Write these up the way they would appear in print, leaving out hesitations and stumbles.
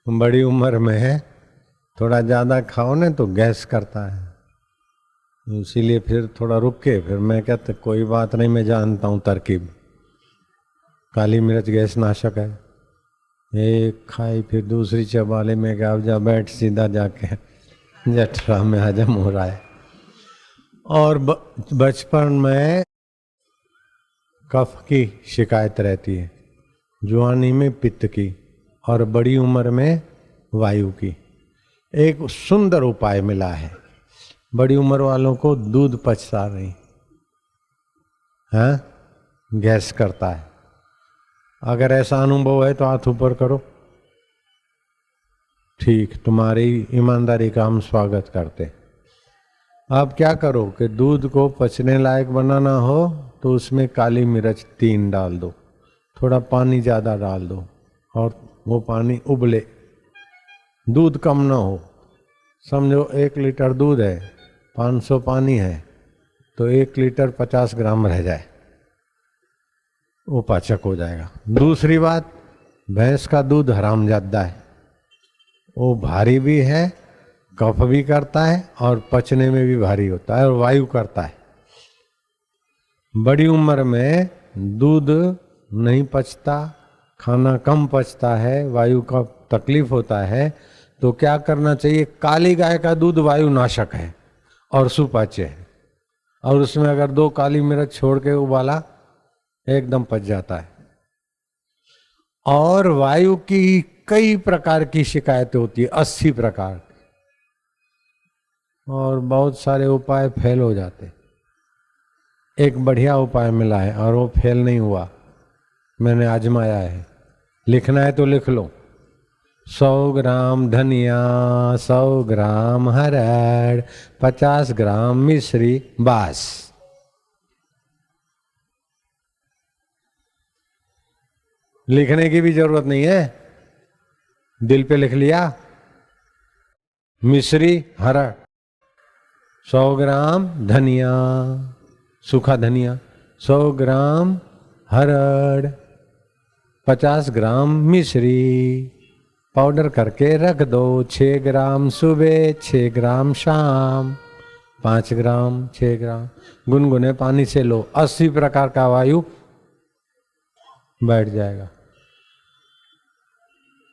बड़ी उम्र में है, थोड़ा ज़्यादा खाओ ना तो गैस करता है, इसीलिए फिर थोड़ा रुक के फिर मैं कहता कोई बात नहीं, मैं जानता हूँ तरकीब। काली मिर्च गैस नाशक है। एक खाई फिर दूसरी चबाले में क्या, जा बैठ सीधा जाके जठरा में हजम हो रहा है। और बचपन में कफ की शिकायत रहती है, जवानी में पित्त की, और बड़ी उम्र में वायु की। एक सुंदर उपाय मिला है, बड़ी उम्र वालों को दूध पचता नहीं है, गैस करता है। अगर ऐसा अनुभव है तो हाथ ऊपर करो। ठीक, तुम्हारी ईमानदारी का हम स्वागत करते। अब क्या करो कि दूध को पचने लायक बनाना हो तो उसमें काली मिर्च 3 डाल दो, थोड़ा पानी ज़्यादा डाल दो, और वो पानी उबले, दूध कम ना हो। समझो 1 लीटर दूध है, 500 पानी है, तो 1 लीटर 50 ग्राम रह जाए, वो पाचक हो जाएगा। दूसरी बात, भैंस का दूध हरामजादा है, वो भारी भी है, कफ भी करता है और पचने में भी भारी होता है और वायु करता है। बड़ी उम्र में दूध नहीं पचता, खाना कम पचता है, वायु का तकलीफ होता है, तो क्या करना चाहिए? काली गाय का दूध वायु नाशक है और सुपाच्य है, और उसमें अगर 2 काली मिर्च छोड़ के उबाला एकदम पच जाता है। और वायु की कई प्रकार की शिकायतें होती है, 80 प्रकार, और बहुत सारे उपाय फेल हो जाते। एक बढ़िया उपाय मिला है और वो फेल नहीं हुआ, मैंने आजमाया है। लिखना है तो लिख लो। 100 ग्राम धनिया, 100 ग्राम हरड़, 50 ग्राम मिश्री, बस। लिखने की भी जरूरत नहीं है, दिल पे लिख लिया। मिश्री, हरड़, 100 ग्राम धनिया, सूखा धनिया, 100 ग्राम हरड़, 50 ग्राम मिश्री, पाउडर करके रख दो। 6 ग्राम सुबह, 6 ग्राम शाम, 5 ग्राम, 6 ग्राम, गुनगुने पानी से लो। 80 प्रकार का वायु बैठ जाएगा।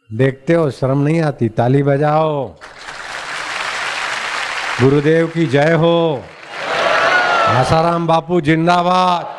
देखते हो, शर्म नहीं आती? ताली बजाओ। गुरुदेव की जय हो। आसाराम बापू जिंदाबाद।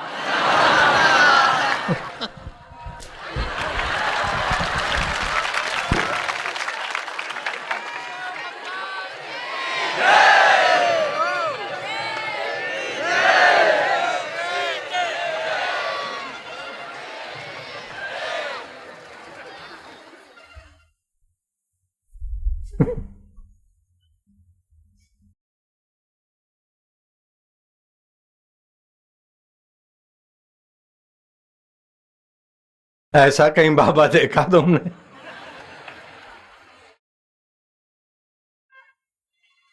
ऐसा कहीं बाबा देखा तुमने?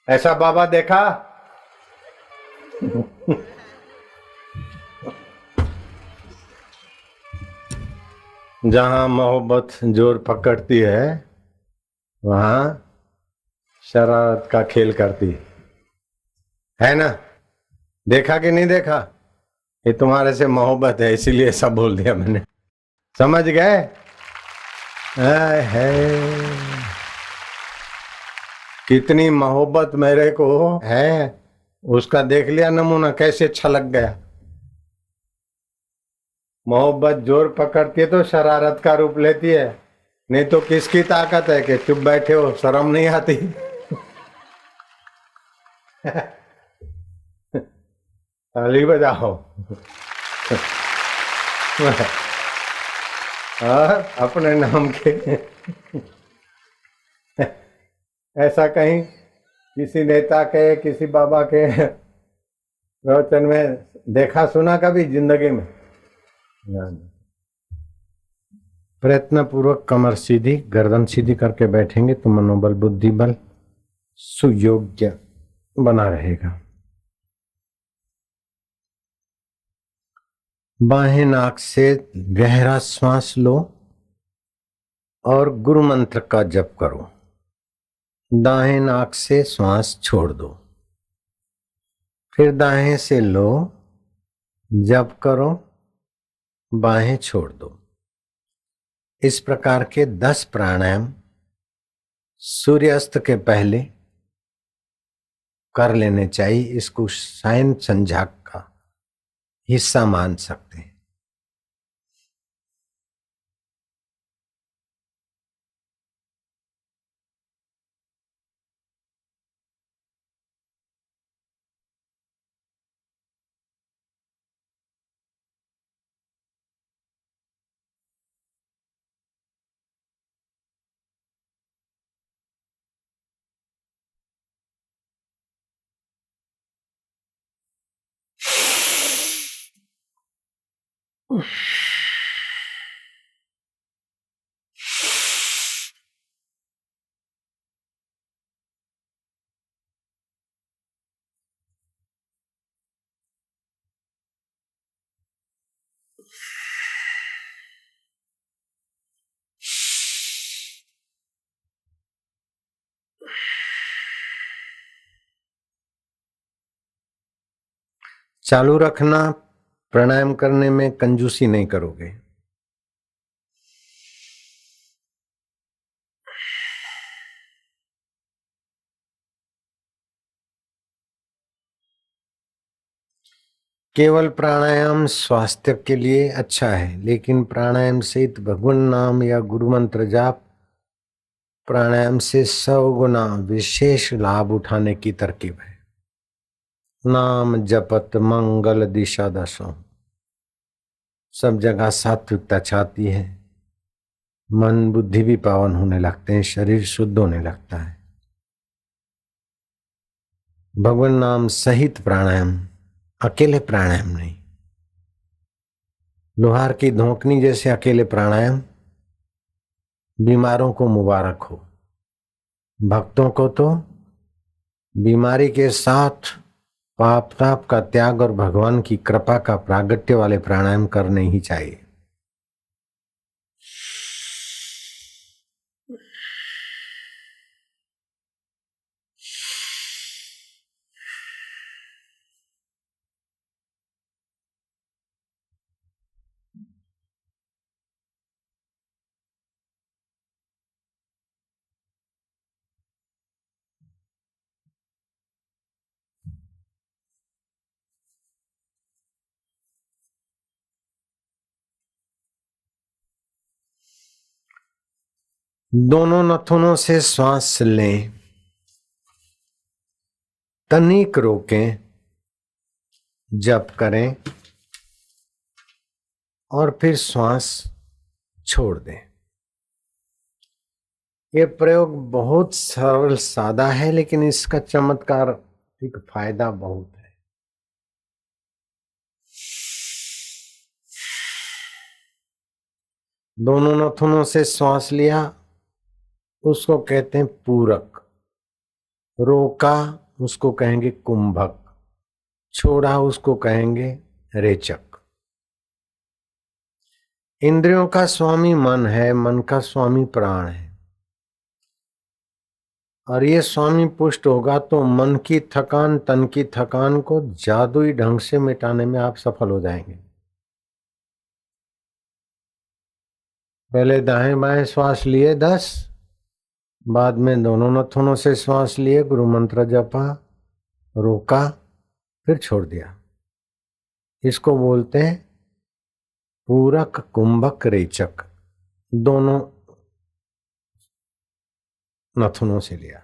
ऐसा बाबा देखा? जहां मोहब्बत जोर पकड़ती है वहां शरारत का खेल करती है ना? देखा कि नहीं देखा? ये तुम्हारे से मोहब्बत है इसीलिए सब बोल दिया मैंने। समझ गए? है कितनी मोहब्बत मेरे को है, उसका देख लिया नमूना, कैसे छलक गया। मोहब्बत जोर पकड़ती है तो शरारत का रूप लेती है, नहीं तो किसकी ताकत है कि चुप बैठे हो, शर्म नहीं आती? ताली बजाओ। और अपने नाम के ऐसा कहीं किसी नेता के, किसी बाबा के प्रवचन में देखा सुना कभी जिंदगी में? प्रयत्न पूर्वक कमर सीधी, गर्दन सीधी करके बैठेंगे तो मनोबल, बुद्धि बल सुयोग्य बना रहेगा। बाहें नाक से गहरा श्वास लो और गुरु मंत्र का जप करो। दाहिने नाक से श्वास छोड़ दो, फिर दाहिने से लो, जप करो, बाहें छोड़ दो। इस प्रकार के 10 प्राणायाम सूर्यास्त के पहले कर लेने चाहिए। इसको सायन संध्या का हिस्सा मान सकते हैं। चालू रखना, प्राणायाम करने में कंजूसी नहीं करोगे। केवल प्राणायाम स्वास्थ्य के लिए अच्छा है, लेकिन प्राणायाम सहित भगवान नाम या गुरु मंत्र जाप प्राणायाम से 100 गुना विशेष लाभ उठाने की तरकीब है। नाम जपत मंगल दिशा दशों, सब जगह सात्विकता छाती है, मन बुद्धि भी पावन होने लगते हैं, शरीर शुद्ध होने लगता है। भगवान नाम सहित प्राणायाम, अकेले प्राणायाम नहीं। लोहार की धोकनी जैसे अकेले प्राणायाम बीमारों को मुबारक हो, भक्तों को तो बीमारी के साथ पाप ताप का त्याग और भगवान की कृपा का प्रागट्य वाले प्राणायाम करने ही चाहिए। दोनों नथुनों से श्वास लें, तनिक रोकें, जप करें और फिर श्वास छोड़ दें। ये प्रयोग बहुत सरल सादा है, लेकिन इसका चमत्कार एक फायदा बहुत है। दोनों नथुनों से श्वास लिया, उसको कहते हैं पूरक। रोका, उसको कहेंगे कुंभक। छोड़ा, उसको कहेंगे रेचक। इंद्रियों का स्वामी मन है, मन का स्वामी प्राण है, और ये स्वामी पुष्ट होगा तो मन की थकान, तन की थकान को जादुई ढंग से मिटाने में आप सफल हो जाएंगे। पहले दाएं बाएं श्वास लिए 10, बाद में दोनों नथुनों से श्वास लिए, गुरु मंत्र जपा, रोका, फिर छोड़ दिया। इसको बोलते हैं पूरक कुंभक रेचक। दोनों नथुनों से लिया।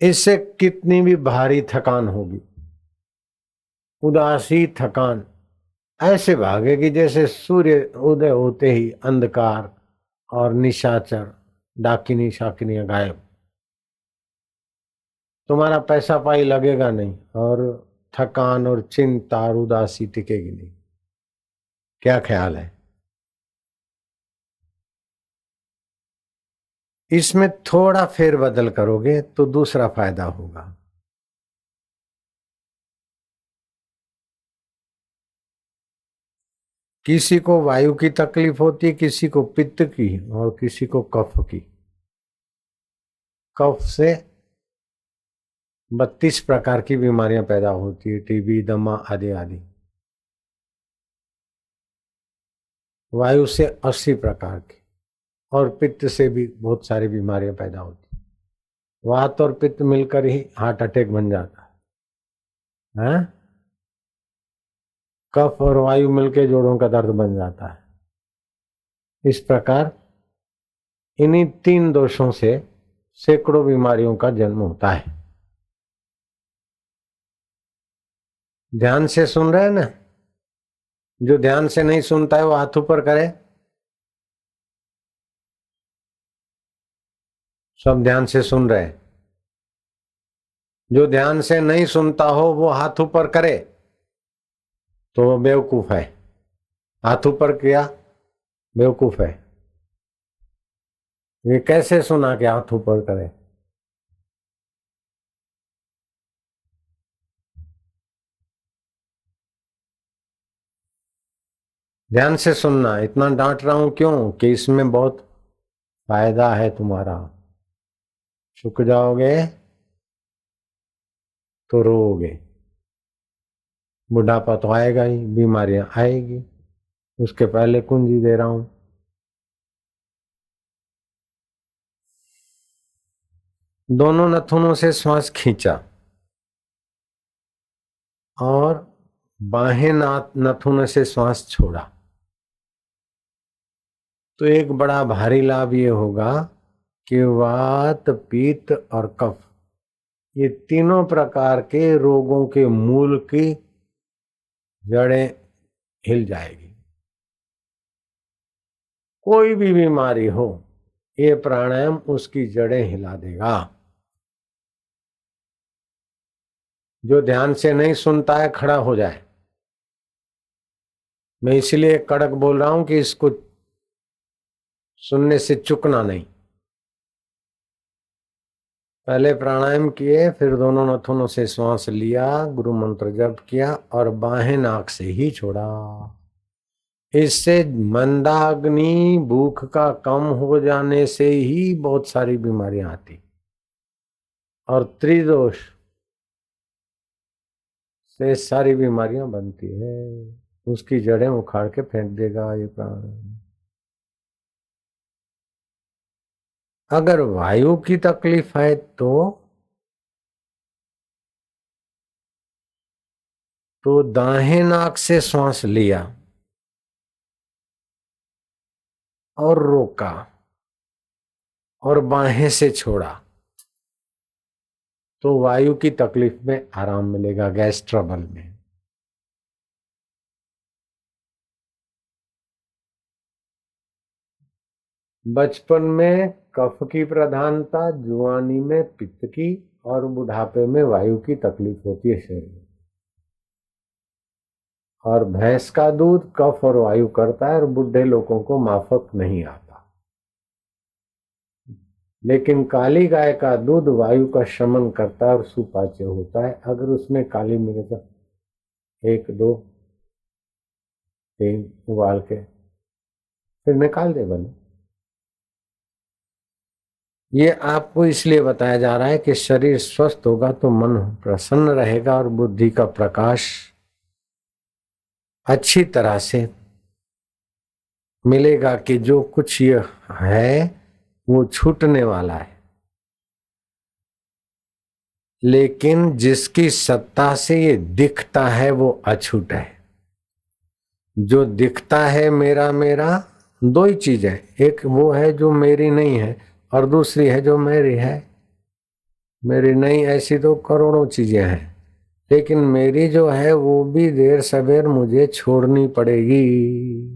इससे कितनी भी भारी थकान होगी, उदासी थकान ऐसे भागेगी जैसे सूर्य उदय होते ही अंधकार और निशाचर डाकिनी शाकिनियां गायब। तुम्हारा पैसा पाई लगेगा नहीं और थकान और चिंता और उदासी टिकेगी नहीं। क्या ख्याल है? इसमें थोड़ा फेरबदल करोगे तो दूसरा फायदा होगा। किसी को वायु की तकलीफ होती है, किसी को पित्त की और किसी को कफ की। कफ से 32 प्रकार की बीमारियां पैदा होती है, टीबी, दमा आदि आदि। वायु से 80 प्रकार की, और पित्त से भी बहुत सारी बीमारियां पैदा होती है। वात और पित्त मिलकर ही हार्ट अटैक बन जाता है, हैं? कफ और वायु मिलकर जोड़ों का दर्द बन जाता है। इस प्रकार इन्हीं 3 दोषों से सैकड़ों बीमारियों का जन्म होता है। ध्यान से सुन रहे हैं ना? जो ध्यान से नहीं सुनता है वो हाथ ऊपर करे। सब ध्यान से सुन रहे हैं। जो ध्यान से नहीं सुनता हो वो हाथ ऊपर करे तो वो बेवकूफ है। हाथ ऊपर किया, बेवकूफ है। ये कैसे सुना कि हाथ ऊपर करे? ध्यान से सुनना। इतना डांट रहा हूं क्यों? कि इसमें बहुत फायदा है तुम्हारा। चुक जाओगे तो रोओगे। बुढ़ापा तो आएगा ही, बीमारियां आएगी। उसके पहले कुंजी दे रहा हूं। दोनों नथुनों से श्वास खींचा और बाहें नथुनों से श्वास छोड़ा, तो एक बड़ा भारी लाभ ये होगा कि वात, पित्त और कफ, ये तीनों प्रकार के रोगों के मूल की जड़ें हिल जाएगी। कोई भी बीमारी हो, ये प्राणायाम उसकी जड़ें हिला देगा। जो ध्यान से नहीं सुनता है खड़ा हो जाए। मैं इसलिए कड़क बोल रहा हूं कि इसको सुनने से चुकना नहीं। पहले प्राणायाम किए, फिर दोनों नथुनों से श्वास लिया, गुरु मंत्र जप किया और बाहें नाक से ही छोड़ा। इससे मंदाग्नि, भूख का कम हो जाने से ही बहुत सारी बीमारियां आती, और त्रिदोष से सारी बीमारियां बनती है। उसकी जड़ें उखाड़ के फेंक देगा ये प्राणायाम। अगर वायु की तकलीफ है तो दाहिने नाक से श्वास लिया और रोका और बाहें से छोड़ा, तो वायु की तकलीफ में आराम मिलेगा, गैस ट्रबल में। बचपन में कफ की प्रधानता, जुआनी में पित्त की और बुढ़ापे में वायु की तकलीफ होती है शरीर में। और भैंस का दूध कफ और वायु करता है और बुढ़े लोगों को माफक नहीं आता। लेकिन काली गाय का दूध वायु का शमन करता है और सुपाच्य होता है। अगर उसमें काली मिर्च 1, 2, 3 उबाल के फिर निकाल दे बने। ये आपको इसलिए बताया जा रहा है कि शरीर स्वस्थ होगा तो मन प्रसन्न रहेगा और बुद्धि का प्रकाश अच्छी तरह से मिलेगा कि जो कुछ ये है वो छूटने वाला है। लेकिन जिसकी सत्ता से ये दिखता है वो अछूट है। जो दिखता है मेरा मेरा, 2 ही चीजें, एक वो है जो मेरी नहीं है और दूसरी है जो मेरी है। मेरी नहीं ऐसी तो करोड़ों चीजें हैं, लेकिन मेरी जो है वो भी देर सवेर मुझे छोड़नी पड़ेगी।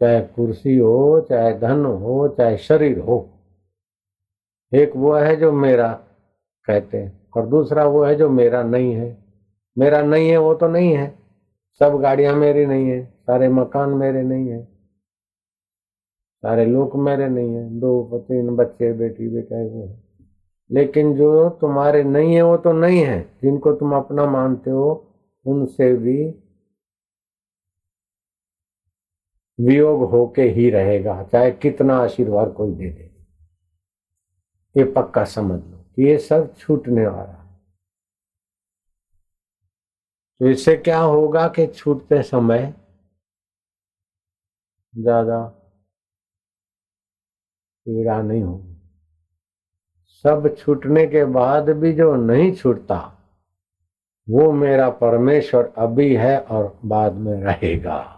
चाहे कुर्सी हो, चाहे धन हो, चाहे शरीर हो। एक वो है जो मेरा कहते हैं और दूसरा वो है जो मेरा नहीं है। मेरा नहीं है वो तो नहीं है। सब गाड़ियां मेरी नहीं है, सारे मकान मेरे नहीं है, सारे लोग मेरे नहीं है, 2 3 बच्चे बेटी बेटा वो है। लेकिन जो तुम्हारे नहीं है वो तो नहीं है। जिनको तुम अपना मानते हो उनसे भी वियोग होके ही रहेगा, चाहे कितना आशीर्वाद कोई दे दे। ये पक्का समझ लो कि ये सब छूटने वाला है। तो इससे क्या होगा कि छूटते समय ज्यादा पीड़ा नहीं होगी। सब छूटने के बाद भी जो नहीं छूटता वो मेरा परमेश्वर अभी है और बाद में रहेगा।